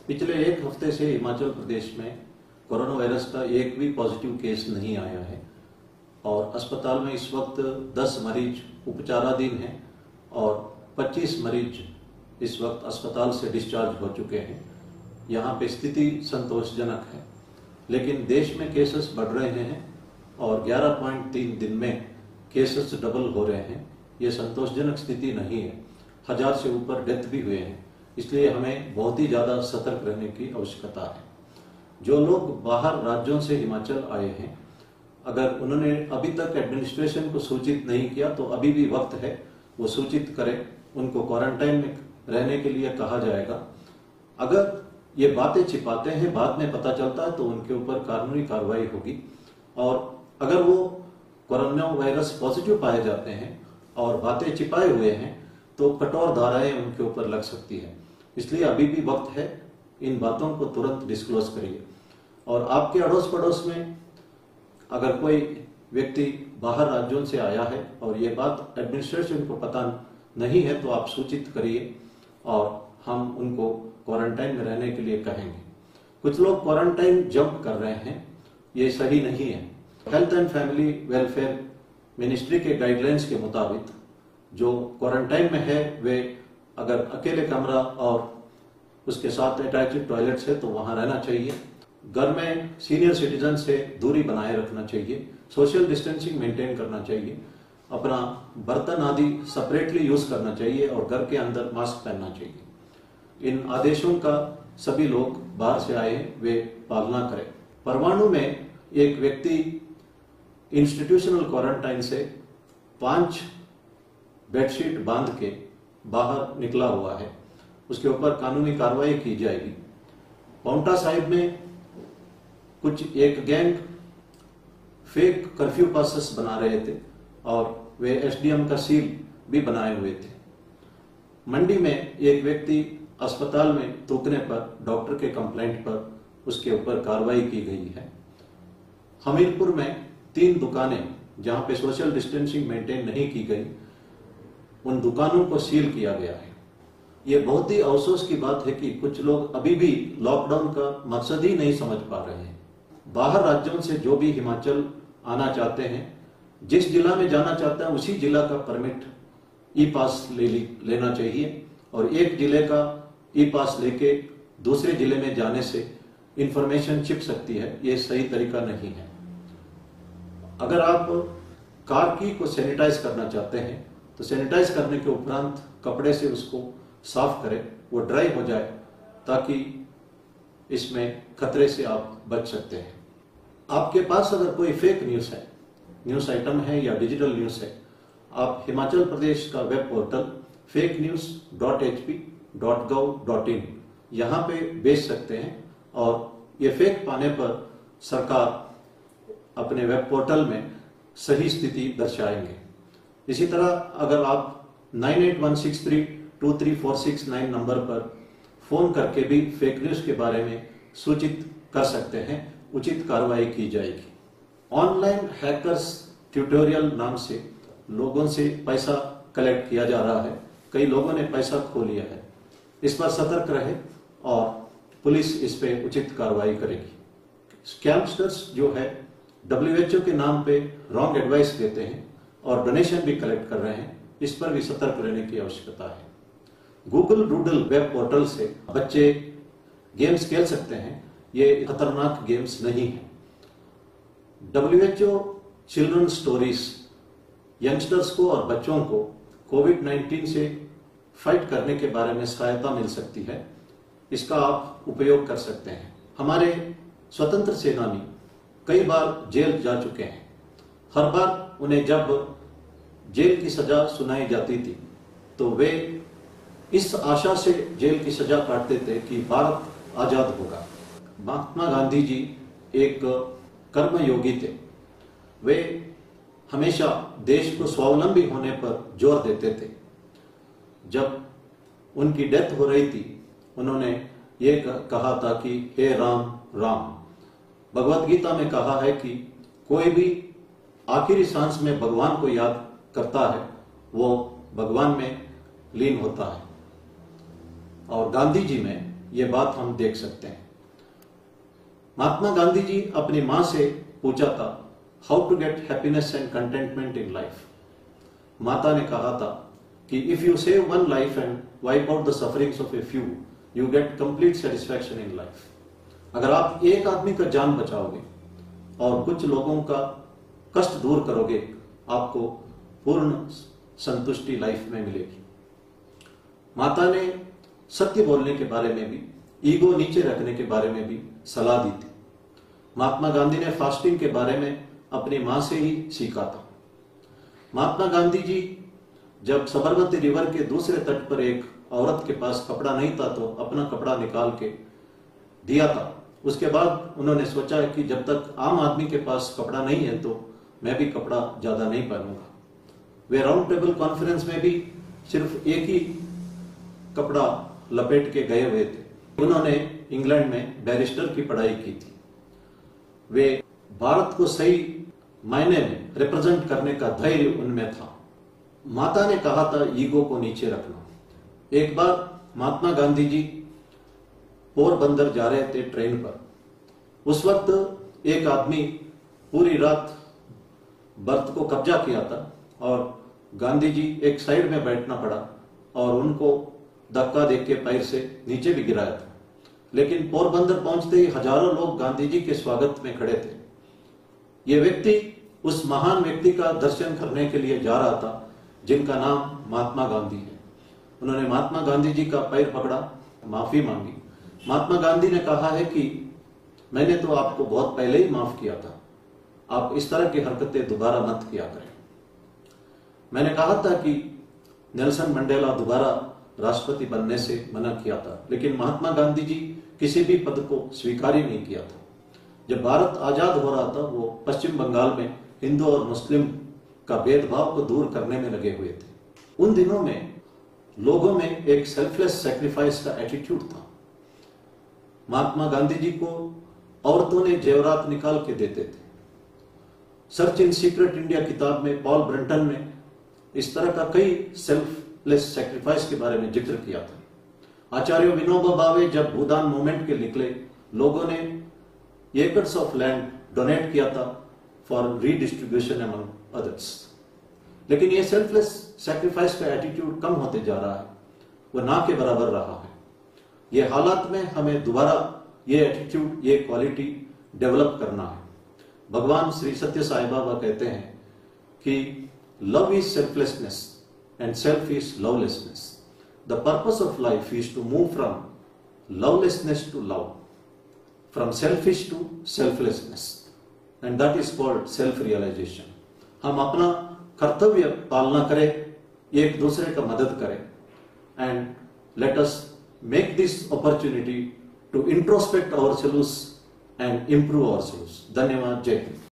पिछले एक हफ्ते से हिमाचल प्रदेश में कोरोना वायरस का एक भी पॉजिटिव केस नहीं आया है और अस्पताल में इस वक्त 10 मरीज उपचाराधीन हैं और 25 मरीज इस वक्त अस्पताल से डिस्चार्ज हो चुके हैं। यहाँ पे स्थिति संतोषजनक है, लेकिन देश में केसेस बढ़ रहे हैं और 11.3 दिन में केसेस डबल हो रहे हैं। ये संतोषजनक स्थिति नहीं है। 1000 से ऊपर डेथ भी हुए हैं, इसलिए हमें बहुत ही ज़्यादा सतर्क रहने की आवश्यकता है। जो लोग बाहर राज्यों से हिमाचल आए हैं, अगर उन्होंने अभी तक एडमिनिस्ट्रेशन को सूचित नहीं किया तो अभी भी वक्त है, वो सूचित करें। उनको क्वारंटाइन में रहने के लिए कहा जाएगा। अगर ये बातें छिपाते हैं, बाद में पता चलता है, तो उनके ऊपर कानूनी कार्रवाई होगी। और अगर वो कोरोना वायरस पॉजिटिव पाए जाते हैं और बातें छिपाए हुए हैं तो कठोर धाराएं उनके ऊपर लग सकती है। इसलिए अभी भी वक्त है, इन बातों को तुरंत डिस्क्लोज करिए। और आपके अड़ोस पड़ोस में अगर कोई व्यक्ति बाहर राज्यों से आया है और ये बात एडमिनिस्ट्रेशन को पता नहीं है तो आप सूचित करिए और हम उनको क्वारंटाइन में रहने के लिए कहेंगे। कुछ लोग क्वारंटाइन जंप कर रहे हैं, ये सही नहीं है। Health and family welfare ministry के गाइडलाइंस के मुताबिक जो क्वारंटाइन में है वे अगर अकेले कमरा और उसके साथ अटैच्ड टॉयलेट्स है तो वहां रहना चाहिए। घर में सीनियर सिटीजन से दूरी बनाए रखना चाहिए, सोशल डिस्टेंसिंग मेंटेन करना चाहिए, अपना बर्तन आदि सेपरेटली यूज करना चाहिए और घर के अंदर मास्क पहनना चाहिए। इन आदेशों का सभी लोग बाहर से आए वे पालना करें। परवाणु में एक व्यक्ति इंस्टीट्यूशनल क्वारंटाइन से 5 बेडशीट बांध के बाहर निकला हुआ है, उसके ऊपर कानूनी कार्रवाई की जाएगी। पाउंटा साहिब में एक गैंग फेक कर्फ्यू पासेस बना रहे थे और वे एसडीएम का सील भी बनाए हुए थे। मंडी में एक व्यक्ति अस्पताल में थूकने पर डॉक्टर के कंप्लेंट पर उसके ऊपर कार्रवाई की गई है। हमीरपुर में 3 दुकानें जहां पे सोशल डिस्टेंसिंग मेंटेन नहीं की गई, उन दुकानों को सील किया गया है। ये बहुत ही अफसोस की बात है कि कुछ लोग अभी भी लॉकडाउन का मकसद ही नहीं समझ पा रहे हैं। बाहर राज्यों से जो भी हिमाचल आना चाहते हैं, जिस जिला में जाना चाहते हैं उसी जिला का परमिट ई पास लेना चाहिए और एक जिले का ई पास लेके दूसरे जिले में जाने से इंफॉर्मेशन छिप सकती है। ये सही तरीका नहीं है। अगर आप कार की को सैनिटाइज करना चाहते हैं तो सैनिटाइज करने के उपरांत कपड़े से उसको साफ करें, वो ड्राई हो जाए, ताकि इसमें खतरे से आप बच सकते हैं। आपके पास अगर कोई फेक न्यूज़ है, न्यूज़ आइटम है या डिजिटल न्यूज़ है, आप हिमाचल प्रदेश का वेब पोर्टल fakenews.hp.gov.in यहाँ पे भेज सकते हैं और ये फेक पाने पर सरकार अपने वेब पोर्टल में सही स्थिति दर्शाएंगे। इसी तरह अगर आप 9816323469 नंबर पर फोन करके भी फेक न्यूज के बारे में सूचित कर सकते हैं, उचित कार्रवाई की जाएगी। ऑनलाइन हैकर्स ट्यूटोरियल नाम से लोगों से पैसा कलेक्ट किया जा रहा है। कई लोगों ने पैसा खो लिया है। इस पर सतर्क रहे और पुलिस इस पे उचित कार्रवाई करेगी। स्कैमस्टर्स जो है WHO के नाम पे रॉन्ग एडवाइस देते हैं और डोनेशन भी कलेक्ट कर रहे हैं, इस पर भी सतर्क रहने की आवश्यकता है। गूगल डूडल वेब पोर्टल से बच्चे गेम्स खेल सकते हैं, ये खतरनाक गेम्स नहीं है। WHO चिल्ड्रन स्टोरीज यंगस्टर्स को और बच्चों को कोविड-19 से फाइट करने के बारे में सहायता मिल सकती है, इसका आप उपयोग कर सकते हैं। हमारे स्वतंत्र सेनानी कई बार जेल जा चुके हैं। हर बार उन्हें जब जेल की सजा सुनाई जाती थी तो वे इस आशा से जेल की सजा काटते थे कि भारत आजाद होगा। महात्मा गांधी जी एक कर्मयोगी थे। वे हमेशा देश को स्वावलंबी होने पर जोर देते थे। जब उनकी डेथ हो रही थी, उन्होंने ये कहा था कि हे राम राम। भगवत गीता में कहा है कि कोई भी आखिरी सांस में भगवान को याद करता है, वो भगवान में लीन होता है। और गांधी जी में ये बात हम देख सकते हैं। महात्मा गांधी जी अपनी मां से पूछा था, how to get happiness and contentment in life. माता ने कहा था कि if you save one life and wipe out the sufferings of a few, you get complete satisfaction in life. अगर आप एक आदमी का जान बचाओगे और कुछ लोगों का कष्ट दूर करोगे, आपको पूर्ण संतुष्टि लाइफ में मिलेगी। माता ने सत्य बोलने के बारे में भी, ईगो नीचे रखने के बारे में भी सलाह दी थी। महात्मा गांधी ने फास्टिंग के बारे में अपनी मां से ही सीखा था। महात्मा गांधी जी जब साबरमती रिवर के दूसरे तट पर एक औरत के पास कपड़ा नहीं था तो अपना कपड़ा निकाल के दिया था। उसके बाद उन्होंने सोचा कि जब तक आम आदमी के पास कपड़ा नहीं है तो मैं भी कपड़ा ज्यादा नहीं पहनूंगा। वे राउंड टेबल कॉन्फ्रेंस में भी सिर्फ एक ही कपड़ा लपेट के गए हुए थे। उन्होंने इंग्लैंड में बैरिस्टर की पढ़ाई की थी। वे भारत को सही मायने में रिप्रेजेंट करने का धैर्य उनमें था। माता ने कहा था ईगो को नीचे रखना। एक बार महात्मा गांधी जी पोरबंदर जा रहे थे ट्रेन पर। उस वक्त एक आदमी पूरी रात बर्थ को कब्जा किया था और गांधी जी एक साइड में बैठना पड़ा और उनको धक्का देके के पैर से नीचे भी गिराया था। लेकिन पोरबंदर पहुंचते ही हजारों लोग गांधी जी के स्वागत में खड़े थे। ये व्यक्ति उस महान व्यक्ति का दर्शन करने के लिए जा रहा था जिनका नाम महात्मा गांधी है। उन्होंने महात्मा गांधी जी का पैर पकड़ा, माफी मांगी। महात्मा गांधी ने कहा है कि मैंने तो आपको बहुत पहले ही माफ किया था, आप इस तरह की हरकतें दोबारा मत किया करें। मैंने कहा था कि नेल्सन मंडेला दोबारा राष्ट्रपति बनने से मना किया था, लेकिन महात्मा गांधी जी किसी भी पद को स्वीकार ही नहीं किया था। जब भारत आजाद हो रहा था वो पश्चिम बंगाल में हिंदू और मुस्लिम का भेदभाव को दूर करने में लगे हुए थे। उन दिनों में लोगों में एक सेल्फलेस सैक्रिफाइस का एटीट्यूड था। महात्मा गांधी जी को औरतों ने जेवरात निकाल के देते थे। सर्च इन सीक्रेट इंडिया किताब में पॉल ब्रंटन ने इस तरह का कई सेल्फलेस सैक्रिफाइस के बारे में जिक्र किया था। आचार्य विनोबा भावे जब भूदान मूवमेंट के निकले, लोगों ने एकर्स ऑफ लैंड डोनेट किया था फॉर रीडिस्ट्रीब्यूशन अमंग अदर्स। लेकिन ये सेल्फलेस सैक्रिफाइस का एटीट्यूड कम होते जा रहा है, वो ना के बराबर रहा है। ये हालात में हमें दोबारा ये एटीट्यूड, ये क्वालिटी डेवलप करना है। भगवान श्री सत्य साई बाबा कहते हैं कि love is selflessness and self is lovelessness. The purpose of life is to move from lovelessness to love, from selfish to selflessness, and that is called self realisation. हम अपना कर्तव्य पालना करें, एक दूसरे का मदद करें, and let us make this opportunity to introspect ourselves and improve ourselves. धन्यवाद। जय हिंद।